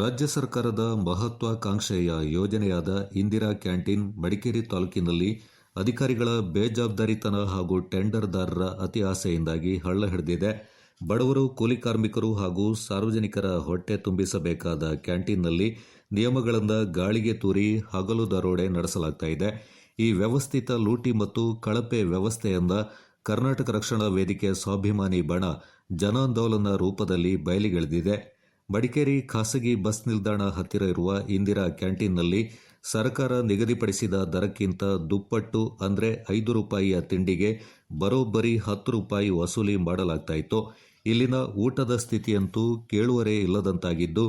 ರಾಜ್ಯ ಸರ್ಕಾರದ ಮಹತ್ವಾಕಾಂಕ್ಷೆಯ ಯೋಜನೆಯಾದ ಇಂದಿರಾ ಕ್ಯಾಂಟೀನ್ ಮಡಿಕೇರಿ ತಾಲೂಕಿನಲ್ಲಿ ಅಧಿಕಾರಿಗಳ ಬೇಜವಾಬ್ದಾರಿತನ ಹಾಗೂ ಟೆಂಡರ್ದಾರರ ಅತಿ ಆಸೆಯಿಂದಾಗಿ ಹಳ್ಳ ಹಿಡಿದಿದೆ. ಬಡವರು, ಕೂಲಿ ಕಾರ್ಮಿಕರು ಹಾಗೂ ಸಾರ್ವಜನಿಕರ ಹೊಟ್ಟೆ ತುಂಬಿಸಬೇಕಾದ ಕ್ಯಾಂಟೀನ್ನಲ್ಲಿ ನಿಯಮಗಳಿಂದ ಗಾಳಿಗೆ ತೂರಿ ಹಗಲು ದರೋಡೆ ನಡೆಸಲಾಗ್ತಾ ಇದೆ. ಈ ವ್ಯವಸ್ಥಿತ ಲೂಟಿ ಮತ್ತು ಕಳಪೆ ವ್ಯವಸ್ಥೆಯಿಂದ ಕರ್ನಾಟಕ ರಕ್ಷಣಾ ವೇದಿಕೆ ಸ್ವಾಭಿಮಾನಿ ಬಣ ಜನಾಂದೋಲನ ರೂಪದಲ್ಲಿ ಬಯಲಿಗಿಳಿದಿದೆ. ಮಡಿಕೇರಿ ಖಾಸಗಿ ಬಸ್ ನಿಲ್ದಾಣ ಹತ್ತಿರ ಇರುವ ಇಂದಿರಾ ಕ್ಯಾಂಟೀನ್ನಲ್ಲಿ ಸರ್ಕಾರ ನಿಗದಿಪಡಿಸಿದ ದರಕ್ಕಿಂತ ದುಪ್ಪಟ್ಟು ಅಂದರೆ ₹5 ತಿಂಡಿಗೆ ಬರೋಬ್ಬರಿ ₹10 ವಸೂಲಿ ಮಾಡಲಾಗ್ತಾ ಇತ್ತು. ಇಲ್ಲಿನ ಊಟದ ಸ್ಥಿತಿಯಂತೂ ಕೇಳುವರೇ ಇಲ್ಲದಂತಾಗಿದ್ದು,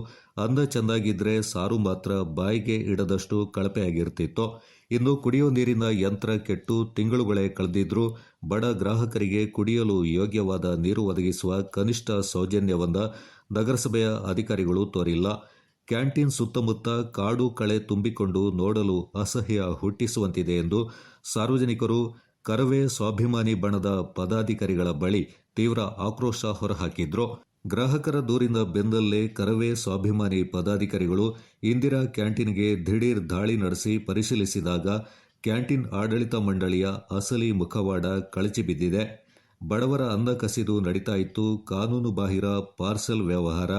ಅಂದ ಚೆಂದಾಗಿದ್ರೆ ಸಾರು ಮಾತ್ರ ಬಾಯಿಗೆ ಇಡದಷ್ಟು ಕಳಪೆಯಾಗಿರ್ತಿತ್ತು. ಇನ್ನು ಕುಡಿಯೋ ನೀರಿನ ಯಂತ್ರ ಕೆಟ್ಟು ತಿಂಗಳುಗಳೇ ಕಳೆದಿದ್ರೂ ಬಡ ಗ್ರಾಹಕರಿಗೆ ಕುಡಿಯಲು ಯೋಗ್ಯವಾದ ನೀರು ಒದಗಿಸುವ ಕನಿಷ್ಠ ಸೌಜನ್ಯವನ್ನ ನಗರಸಭೆಯ ಅಧಿಕಾರಿಗಳು ತೋರಿಲ್ಲ. ಕ್ಯಾಂಟೀನ್ ಸುತ್ತಮುತ್ತ ಕಾಡು ಕಳೆ ತುಂಬಿಕೊಂಡು ನೋಡಲು ಅಸಹ್ಯ ಹುಟ್ಟಿಸುವಂತಿದೆ ಎಂದು ಸಾರ್ವಜನಿಕರು ಕರವೇ ಸ್ವಾಭಿಮಾನಿ ಬಣದ ಪದಾಧಿಕಾರಿಗಳ ಬಳಿ ತೀವ್ರ ಆಕ್ರೋಶ ಹೊರಹಾಕಿದ್ರು. ಗ್ರಾಹಕರ ದೂರಿನ ಬೆನ್ನಲ್ಲೇ ಕರವೇ ಸ್ವಾಭಿಮಾನಿ ಪದಾಧಿಕಾರಿಗಳು ಇಂದಿರಾ ಕ್ಯಾಂಟೀನ್ಗೆ ದಿಢೀರ್ ದಾಳಿ ನಡೆಸಿ ಪರಿಶೀಲಿಸಿದಾಗ ಕ್ಯಾಂಟೀನ್ ಆಡಳಿತ ಮಂಡಳಿಯ ಅಸಲಿ ಮುಖವಾಡ ಕಳಚಿಬಿದ್ದಿದೆ. ಬಡವರ ಅನ್ನ ಕಸಿದು ನಡೀತಾ ಇತ್ತು ಕಾನೂನು ಬಾಹಿರ ಪಾರ್ಸೆಲ್ ವ್ಯವಹಾರ.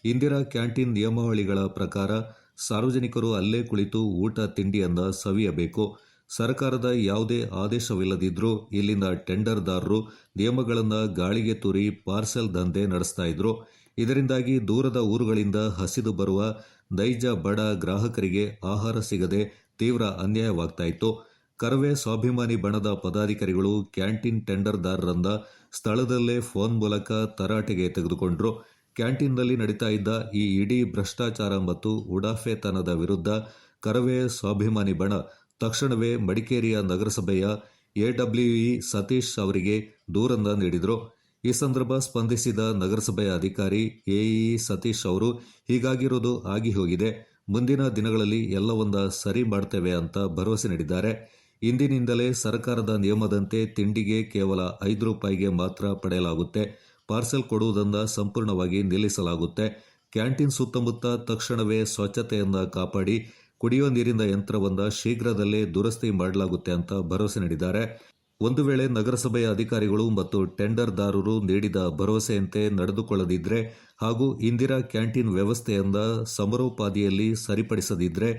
ಇಂದಿರಾ ಕ್ಯಾಂಟೀನ್ ನಿಯಮಾವಳಿಗಳ ಪ್ರಕಾರ ಸಾರ್ವಜನಿಕರು ಅಲ್ಲೇ ಕುಳಿತು ಊಟ ತಿಂಡಿಯನ್ನ ಸವಿಯಬೇಕು. ಸರ್ಕಾರದ ಯಾವುದೇ ಆದೇಶವಿಲ್ಲದಿದ್ರೂ ಇಲ್ಲಿನ ಟೆಂಡರ್ದಾರರು ನಿಯಮಗಳನ್ನು ಗಾಳಿಗೆ ತೂರಿ ಪಾರ್ಸೆಲ್ ದಂಧೆ ನಡೆಸ್ತಾ ಇದ್ರು. ಇದರಿಂದಾಗಿ ದೂರದ ಊರುಗಳಿಂದ ಹಸಿದು ಬರುವ ನೈಜ ಬಡ ಗ್ರಾಹಕರಿಗೆ ಆಹಾರ ಸಿಗದೆ ತೀವ್ರ ಅನ್ಯಾಯವಾಗ್ತಾ ಇತ್ತು. ಕರವೇ ಸ್ವಾಭಿಮಾನಿ ಬಣದ ಪದಾಧಿಕಾರಿಗಳು ಕ್ಯಾಂಟೀನ್ ಟೆಂಡರ್ದಾರರನ್ನ ಸ್ಥಳದಲ್ಲೇ ಫೋನ್ ಮೂಲಕ ತರಾಟೆಗೆ ತೆಗೆದುಕೊಂಡ್ರು. ಕ್ಯಾಂಟೀನ್ನಲ್ಲಿ ನಡೀತಾ ಇದ್ದ ಈ ಇಡೀ ಭ್ರಷ್ಟಾಚಾರ ಮತ್ತು ಉಡಾಫೆತನದ ವಿರುದ್ಧ ಕರವೇ ಸ್ವಾಭಿಮಾನಿ ಬಣ ತಕ್ಷಣವೇ ಮಡಿಕೇರಿಯ ನಗರಸಭೆಯ ಎಡಬ್ಲ್ಯೂಇ ಸತೀಶ್ ಅವರಿಗೆ ದೂರನ್ನ ನೀಡಿದರು. ಈ ಸಂದರ್ಭ ಸ್ಪಂದಿಸಿದ ನಗರಸಭೆಯ ಅಧಿಕಾರಿ ಎಇ ಸತೀಶ್ ಅವರು, ಹೀಗಾಗಿರೋದು ಆಗಿ ಹೋಗಿದೆ, ಮುಂದಿನ ದಿನಗಳಲ್ಲಿ ಎಲ್ಲವನ್ನ ಸರಿ ಮಾಡ್ತೇವೆ ಅಂತ ಭರವಸೆ ನೀಡಿದ್ದಾರೆ. ಇಂದಿನಿಂದಲೇ ಸರ್ಕಾರದ ನಿಯಮದಂತೆ ತಿಂಡಿಗೆ ಕೇವಲ ₹5 ಮಾತ್ರ ಪಡೆಯಲಾಗುತ್ತೆ. ಪಾರ್ಸೆಲ್ ಕೊಡುವುದನ್ನು ಸಂಪೂರ್ಣವಾಗಿ ನಿಲ್ಲಿಸಲಾಗುತ್ತೆ. ಕ್ಯಾಂಟೀನ್ ಸುತ್ತಮುತ್ತ ತಕ್ಷಣವೇ ಸ್ವಚ್ಛತೆಯನ್ನ ಕಾಪಾಡಿ ಕುಡಿಯುವ ನೀರಿನ ಯಂತ್ರವನ್ನ ಶೀಘ್ರದಲ್ಲೇ ದುರಸ್ತಿ ಮಾಡಲಾಗುತ್ತೆ ಅಂತ ಭರವಸೆ ನೀಡಿದ್ದಾರೆ. ಒಂದು ವೇಳೆ ನಗರಸಭೆಯ ಅಧಿಕಾರಿಗಳು ಮತ್ತು ಟೆಂಡರ್ದಾರರು ನೀಡಿದ ಭರವಸೆಯಂತೆ ನಡೆದುಕೊಳ್ಳದಿದ್ರೆ ಹಾಗೂ ಇಂದಿರಾ ಕ್ಯಾಂಟೀನ್ ವ್ಯವಸ್ಥೆಯನ್ನ ಸಮರೋಪಾದಿಯಲ್ಲಿ ಸರಿಪಡಿಸದಿದ್ರೆ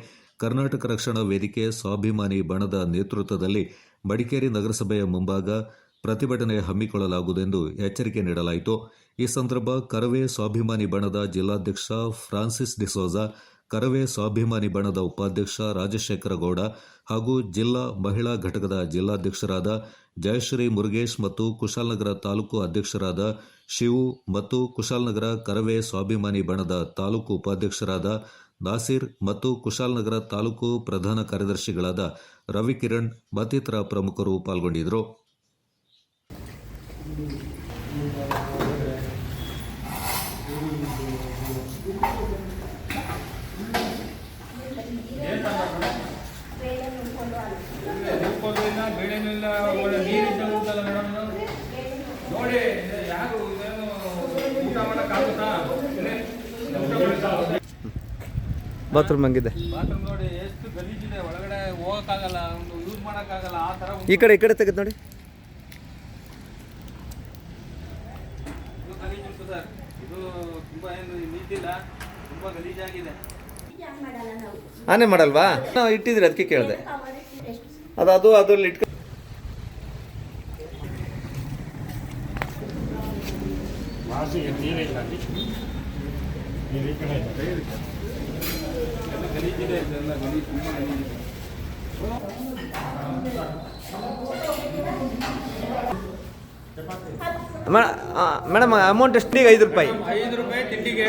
ಕರ್ನಾಟಕ ರಕ್ಷಣಾ ವೇದಿಕೆ ಸ್ವಾಭಿಮಾನಿ ಬಣದ ನೇತೃತ್ವದಲ್ಲಿ ಮಡಿಕೇರಿ ನಗರಸಭೆಯ ಮುಂಭಾಗ ಪ್ರತಿಭಟನೆ ಹಮ್ಮಿಕೊಳ್ಳಲಾಗುವುದೆಂದು ಎಚ್ಚರಿಕೆ ನೀಡಲಾಯಿತು. ಈ ಸಂದರ್ಭ ಕರವೇ ಸ್ವಾಭಿಮಾನಿ ಬಣದ ಜಿಲ್ಲಾಧ್ಯಕ್ಷ ಫ್ರಾನ್ಸಿಸ್ ಡಿಸೋಜಾ, ಕರವೇ ಸ್ವಾಭಿಮಾನಿ ಬಣದ ಉಪಾಧ್ಯಕ್ಷ ರಾಜಶೇಖರ ಗೌಡ ಹಾಗೂ ಜಿಲ್ಲಾ ಮಹಿಳಾ ಘಟಕದ ಜಿಲ್ಲಾಧ್ಯಕ್ಷರಾದ ಜಯಶ್ರೀ ಮುರುಗೇಶ್ ಮತ್ತು ಕುಶಾಲನಗರ ತಾಲೂಕು ಅಧ್ಯಕ್ಷರಾದ ಶಿವು ಮತ್ತು ಕುಶಾಲನಗರ ಕರವೇ ಸ್ವಾಭಿಮಾನಿ ಬಣದ ತಾಲೂಕು ಉಪಾಧ್ಯಕ್ಷರಾದ ನಾಸೀರ್ ಮತ್ತು ಕುಶಾಲನಗರ ತಾಲೂಕು ಪ್ರಧಾನ ಕಾರ್ಯದರ್ಶಿಗಳಾದ ರವಿಕಿರಣ್ ಮತ್ತಿತರ ಪ್ರಮುಖರು ಪಾಲ್ಗೊಂಡಿದ್ದರು. ಬಾತ್ರೂಮ್ ಹಂಗಿದೆ, ನೋಡಿ ಎಷ್ಟು ಗಲೀಜಿದೆ, ಒಳಗಡೆ ಹೋಗಕ್ಕಾಗಲ್ಲ, ಯೂಸ್ ಮಾಡಕ್ಕಾಗಲ್ಲ, ಆ ತರ ಈ ಕಡೆ ತೆಗೆದು ನೋಡಿ. ಗಲೀಜು ಸರ್, ಇದು ತುಂಬಾ ಏನು ನೀಟಿಲ್ಲ, ತುಂಬಾ ಗಲೀಜಾಗಿದೆ. ಆನೆ ಮಾಡಲ್ವಾ? ನಾವು ಇಟ್ಟಿದ್ರಿ ಅದಕ್ಕೆ ಕೇಳಿದೆ. ಅದು ಅದ್ರಲ್ಲಿ ಇಟ್ಕ ಗಲೀಜಿದೆ, ಇದೆಲ್ಲ ಗಲೀಜು ತುಂಬಾ ಗಲೀಜಿದೆ. ಮೇಡಮ್ ಅಮೌಂಟ್ ಎಷ್ಟು? ಈಗ ₹5 ತಿಂಡಿಗೆ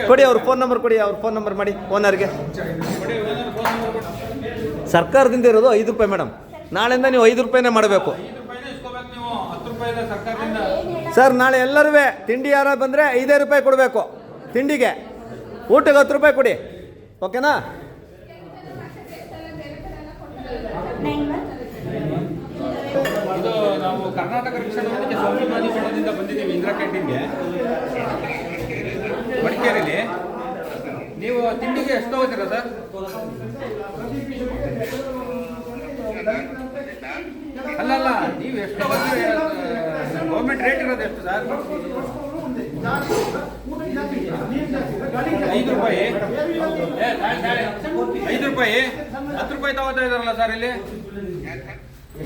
ಕೊಡಿ. ಅವ್ರ ಫೋನ್ ನಂಬರ್ ಕೊಡಿ, ಅವ್ರ ಫೋನ್ ನಂಬರ್ ಮಾಡಿ ಓನರ್ಗೆ. ಸರ್ಕಾರದಿಂದ ಇರೋದು ₹5 ಮೇಡಮ್. ನಾಳೆಯಿಂದ ನೀವು ₹5 ಮಾಡಬೇಕು ಸರ್. ನಾಳೆ ಎಲ್ಲರೂ ತಿಂಡಿ ಯಾರು ಬಂದರೆ ₹5 ಕೊಡಬೇಕು ತಿಂಡಿಗೆ. ಊಟಕ್ಕೆ ₹10 ಕೊಡಿ, ಓಕೆನಾ? ಇದು ನಾವು ಕರ್ನಾಟಕ ರಕ್ಷಣಾ ವೇದಿಕೆ ಸ್ವಾಭಿಮಾನಿ ಬಣದಿಂದ ಬಂದಿದ್ದೀವಿ ಇಂದಿರಾ ಕ್ಯಾಂಟೀನ್ಗೆ ಮಡಿಕೇರಿಯಲ್ಲಿ. ನೀವು ತಿಂಡಿಗೆ ಎಷ್ಟು ತಗೋತೀರಾ ಸರ್? ಅಲ್ಲಲ್ಲ, ನೀವು ಎಷ್ಟು ತಗೋತೀರಿ? ಗೌರ್ಮೆಂಟ್ ರೇಟ್ ಇರೋದು ಎಷ್ಟು ಸರ್? 5 ರೂಪಾಯಿ. 5 ರೂಪಾಯಿ 10 ರೂಪಾಯಿ ತಗೋತಾ ಇದಾರಲ್ಲ ಸರ್ ಇಲ್ಲಿ.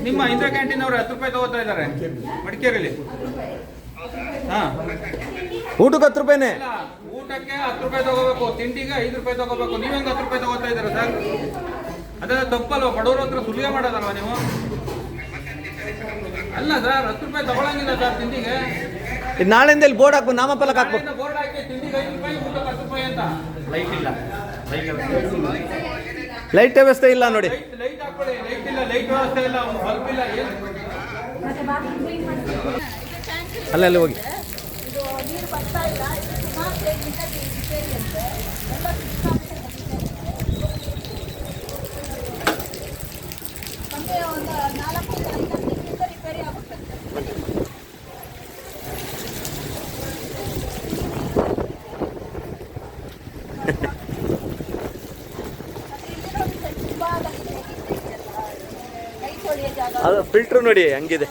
ನಿಮ್ಮ ಇಂದಿರಾ ಕ್ಯಾಂಟೀನ್ ಅವರು 10 ರೂಪಾಯಿ ತಗೋತಾ ಇದ್ದಾರೆ ಮಡಿಕೇರಿಯಲ್ಲಿ. ಹಾಂ, ಊಟಕ್ಕೆ 10 ರೂಪಾಯಿನೇ. ಊಟಕ್ಕೆ 10 ರೂಪಾಯಿ ತಗೋಬೇಕು, ತಿಂಡಿಗೆ 5 ರೂಪಾಯಿ ತಗೋಬೇಕು. ನೀವು ಹೆಂಗೆ 10 ರೂಪಾಯಿ ತಗೋತಾ ಇದ್ದೀರಾ ಸರ್? ಅದೆಲ್ಲ ತಪ್ಪಲ್ವ? ಬಡವ್ರ ಹತ್ರ ಸುಲಿಗೆ ಮಾಡೋದಲ್ವ ನೀವು? ಅಲ್ಲ ಸರ್, 10 ರೂಪಾಯಿ ತಗೊಳಂಗಿಲ್ಲ ಸರ್ ತಿಂಡಿಗೆ. ನಾಳೆಯಿಂದ ಇಲ್ಲಿ ಬೋರ್ಡ್ ಹಾಕ್ಬೇಕು, ನಾಮಫಲಕ ಹಾಕ್ಬೇಕು. ಬೋರ್ಡ್ ಹಾಕಿ ತಿಂಡಿಗೆ 5 ರೂಪಾಯಿ, ಊಟಕ್ಕೆ 10 ರೂಪಾಯಿ ಅಂತ. ಲೈಟ್ ಇಲ್ಲ, ಲೈಟ್ ವ್ಯವಸ್ಥೆ ಇಲ್ಲ ನೋಡಿ. ಲೈಟ್ ಹಾಕೊಳ್ಳಿ. ಲೈಟ್ ಇಲ್ಲ, ಲೈಟ್ ವ್ಯವಸ್ಥೆ ಇಲ್ಲ, ಬಲ್ಬ್ ಇಲ್ಲ, ಏನು? ಅಲ್ಲಲ್ಲಿ ಹೋಗಿ. ಇದು ನೀರು ಬರ್ತಾ ಇಲ್ಲ. ಇದು ಸುಮಾರು ಸೇರಿದಂತ ರಿಪೇರಿ ಅಂತೆ. ಎಲ್ಲ ನಮಗೆ ಒಂದು 4-5 ದಿನದಿಂದ ರಿಪೇರಿ ಆಗುತ್ತೆ. ತುಂಬಾ ಕೈ ತೊಳೆಯೋ ಜಾಗ. ಅದು ಫಿಲ್ಟ್ರ್ ನೋಡಿ ಹಂಗಿದೆ.